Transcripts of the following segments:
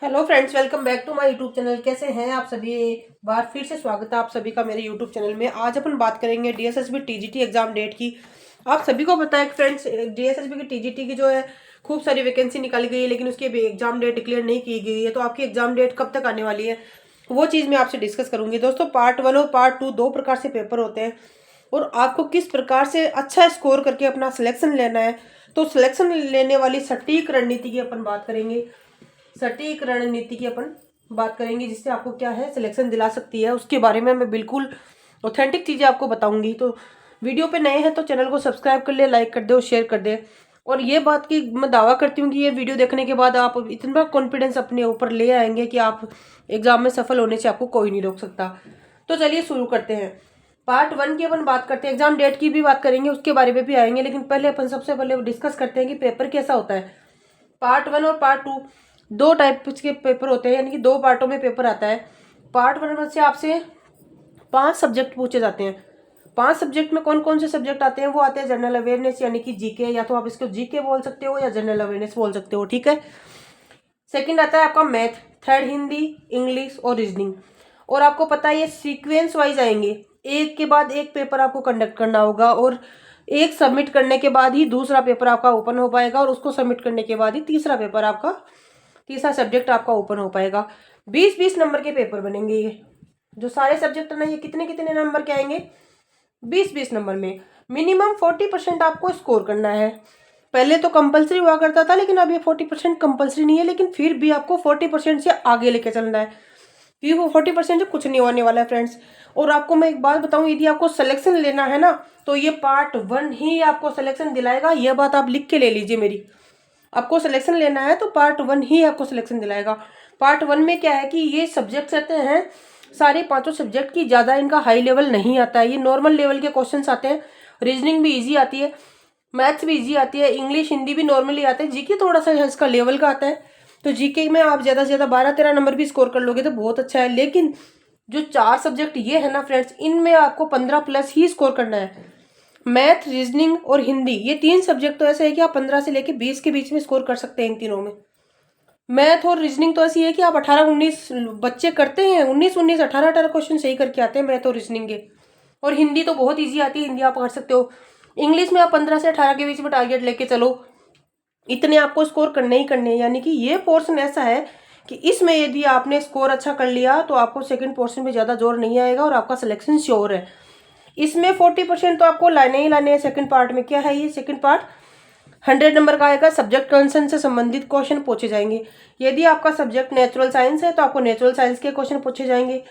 Hello friends, welcome back to my YouTube channel. कैसे हैं आप सभी? एक बार फिर से स्वागत है आप सभी का मेरे यूट्यूब चैनल में। आज अपन बात करेंगे डीएसएसबी टीजीटी एग्जाम डेट की। आप सभी को पता है कि फ्रेंड्स, डीएसएसबी की टीजीटी की जो है खूब सारी वैकेंसी निकाली गई है, लेकिन उसकी अभी एग्जाम डेट डिक्लेयर नहीं की गई है। तो आपकी एग्जाम डेट कब तक आने वाली है वो चीज़ मैं आपसे डिस्कस करूंगी। दोस्तों, पार्ट 1 और पार्ट 2 दो प्रकार से पेपर होते हैं और आपको किस प्रकार से अच्छा स्कोर करके अपना सिलेक्शन लेना है, तो सिलेक्शन लेने वाली सटीक रणनीति की अपन बात करेंगे। सटीक रणनीति की अपन बात करेंगे जिससे आपको क्या है सिलेक्शन दिला सकती है, उसके बारे में मैं बिल्कुल ऑथेंटिक चीज़ें आपको बताऊंगी। तो वीडियो पे नए हैं तो चैनल को सब्सक्राइब कर ले, लाइक कर दे और शेयर कर दे। और ये बात की मैं दावा करती हूँ कि ये वीडियो देखने के बाद आप इतना कॉन्फिडेंस अपने ऊपर ले आएंगे कि आप एग्जाम में सफल होने से आपको कोई नहीं रोक सकता। तो चलिए शुरू करते हैं। पार्ट 1 की अपन बात करते हैं, एग्जाम डेट की भी बात करेंगे, उसके बारे में भी आएंगे, लेकिन पहले अपन सबसे पहले डिस्कस करते हैं कि पेपर कैसा होता है। पार्ट 1 और पार्ट 2 दो टाइप के पेपर होते हैं, यानी कि दो पार्टों में पेपर आता है। पार्ट 1 में से आपसे 5 सब्जेक्ट पूछे जाते हैं। 5 सब्जेक्ट में कौन कौन से सब्जेक्ट आते हैं? वो आते हैं जनरल अवेयरनेस यानी कि जीके, या तो आप इसको जीके बोल सकते हो या जनरल अवेयरनेस बोल सकते हो, ठीक है। सेकंड आता है आपका मैथ, थर्ड हिंदी, इंग्लिश और रीजनिंग। और आपको पता है ये सीक्वेंस वाइज आएंगे, एक के बाद एक पेपर आपको कंडक्ट करना होगा और एक सबमिट करने के बाद ही दूसरा पेपर आपका ओपन हो पाएगा और उसको सबमिट करने के बाद ही तीसरा सब्जेक्ट आपका ओपन हो पाएगा। 20-20 नंबर के पेपर बनेंगे। ये जो सारे सब्जेक्ट है ना, ये कितने कितने नंबर के आएंगे? 20-20 नंबर में मिनिमम 40% आपको स्कोर करना है। पहले तो कंपलसरी हुआ करता था, लेकिन अब ये 40% कंपलसरी नहीं है, लेकिन फिर भी आपको 40% से आगे लेके चलना है, क्योंकि वो 40% से कुछ नहीं होने वाला है फ्रेंड्स। और आपको मैं एक बात बताऊं, यदि आपको सिलेक्शन लेना है ना, तो ये पार्ट 1 ही आपको सिलेक्शन दिलाएगा। यह बात आप लिख के ले लीजिए मेरी। आपको सिलेक्शन लेना है तो पार्ट 1 ही आपको सिलेक्शन दिलाएगा। पार्ट 1 में क्या है कि ये सब्जेक्ट्स रहते हैं, सारे पांचों सब्जेक्ट की ज़्यादा इनका हाई लेवल नहीं आता है, ये नॉर्मल लेवल के क्वेश्चंस आते हैं। रीजनिंग भी इजी आती है, मैथ्स भी इजी आती है, इंग्लिश हिंदी भी नॉर्मली आते हैं, जीके थोड़ा सा इसका लेवल का आता है। तो जीके में आप ज़्यादा से ज़्यादा 12-13 नंबर भी स्कोर कर लोगे तो बहुत अच्छा है। लेकिन जो 4 सब्जेक्ट ये है ना फ्रेंड्स, इनमें आपको 15+ ही स्कोर करना है। मैथ, रीजनिंग और हिंदी, ये 3 सब्जेक्ट तो ऐसे है कि आप 15 से लेके 20 के बीच में स्कोर कर सकते हैं इन तीनों में। मैथ और रीजनिंग तो ऐसी है कि आप 18-19 बच्चे करते हैं, 19-19 18-18 क्वेश्चन सही करके आते हैं मैथ और रीजनिंग के। और हिंदी तो बहुत ईजी आती है, हिंदी आप कर सकते हो। इंग्लिश में आप 15 से 18 के बीच में टारगेट लेके चलो, इतने आपको स्कोर करने ही करने हैं। यानी कि ये पोर्शन ऐसा है कि इसमें यदि आपने स्कोर अच्छा कर लिया तो आपको सेकंड पोर्शन में ज़्यादा जोर नहीं आएगा और आपका सिलेक्शन श्योर है। इसमें 40% तो आपको लाने ही लाने हैं। सेकंड पार्ट में क्या है, ये सेकंड पार्ट 100 नंबर का आएगा। सब्जेक्ट कंसर्न से संबंधित क्वेश्चन पूछे जाएंगे। यदि आपका सब्जेक्ट नेचुरल साइंस है तो आपको नेचुरल साइंस के क्वेश्चन पूछे जाएंगे।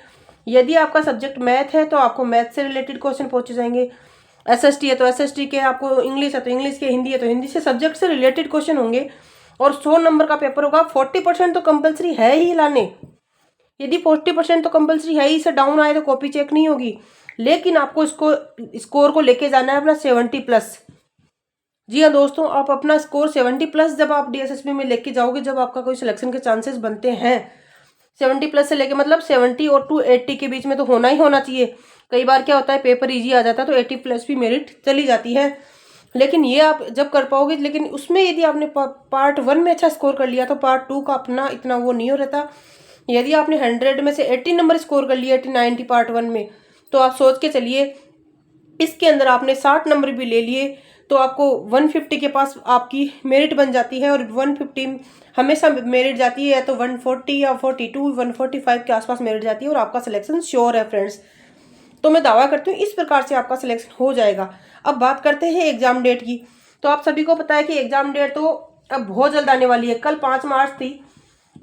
यदि आपका सब्जेक्ट मैथ है तो आपको मैथ से रिलेटेड क्वेश्चन पूछे जाएंगे। एसएसटी है तो एसएसटी के, आपको इंग्लिश है तो इंग्लिश के, हिंदी है तो हिंदी से, सब्जेक्ट से रिलेटेड क्वेश्चन होंगे। और 100 नंबर का पेपर होगा। 40% तो कंपलसरी है ही लाने। यदि 40% तो कंपलसरी है ही, से डाउन आए तो कॉपी चेक नहीं होगी, लेकिन आपको इसको स्कोर को लेके जाना है अपना 70+। जी हाँ दोस्तों, आप अपना स्कोर 70+ जब आप डीएसएसबी में लेके जाओगे, जब आपका कोई सिलेक्शन के चांसेस बनते हैं, 70+ से लेके मतलब 70 और टू 80 के बीच में तो होना ही होना चाहिए। कई बार क्या होता है, पेपर इजी आ जाता है तो 80+ भी मेरिट चली जाती है, लेकिन ये आप जब कर पाओगे। लेकिन उसमें यदि आपने पार्ट 1 में अच्छा स्कोर कर लिया तो पार्ट 2 का अपना इतना वो नहीं हो रहता। यदि आपने 100 में से 80 नंबर स्कोर कर लिए, 80-90 पार्ट 1 में, तो आप सोच के चलिए इसके अंदर आपने 60 नंबर भी ले लिए तो आपको 150 के पास आपकी मेरिट बन जाती है। और 150 हमेशा मेरिट जाती है, या तो 140 या 42 145 के आसपास मेरिट जाती है और आपका सिलेक्शन श्योर है फ्रेंड्स। तो मैं दावा करती हूँ इस प्रकार से आपका सिलेक्शन हो जाएगा। अब बात करते हैं एग्जाम डेट की। तो आप सभी को पता है कि एग्जाम डेट तो अब बहुत जल्द आने वाली है। कल 5 मार्च थी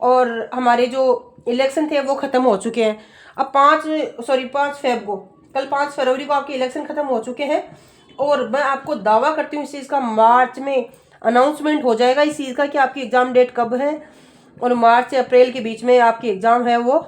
और हमारे जो इलेक्शन थे वो खत्म हो चुके हैं। अब 5 फेब को, कल 5 फरवरी को आपके इलेक्शन खत्म हो चुके हैं और मैं आपको दावा करती हूँ इस चीज़ का, मार्च में अनाउंसमेंट हो जाएगा इस चीज़ का कि आपकी एग्जाम डेट कब है। और मार्च से अप्रैल के बीच में आपकी एग्जाम है वो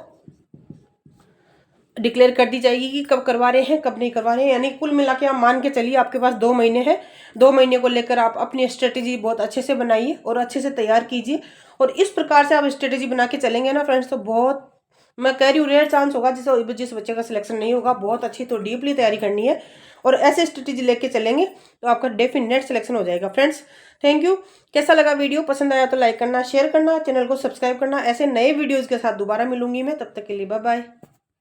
डिक्लेयर कर दी जाएगी कि कब करवा रहे हैं कब नहीं करवा रहे हैं। यानी कुल मिला के आप मान के चलिए आपके पास 2 महीने हैं। 2 महीने को लेकर आप अपनी स्ट्रेटेजी बहुत अच्छे से बनाइए और अच्छे से तैयार कीजिए। और इस प्रकार से आप स्ट्रेटेजी बना के चलेंगे ना फ्रेंड्स, तो बहुत मैं कह रही हूँ रेयर चांस होगा जिस बच्चे का सिलेक्शन नहीं होगा, बहुत अच्छी तो डीपली तैयारी करनी है और ऐसे स्ट्रेटेजी लेके चलेंगे तो आपका डेफिनेट सिलेक्शन हो जाएगा। Friends thank you. कैसा लगा वीडियो? पसंद आया तो लाइक करना, शेयर करना, चैनल को सब्सक्राइब करना। ऐसे नए वीडियोज़ के साथ दोबारा मिलूंगी मैं, तब तक के लिए बाय बाय।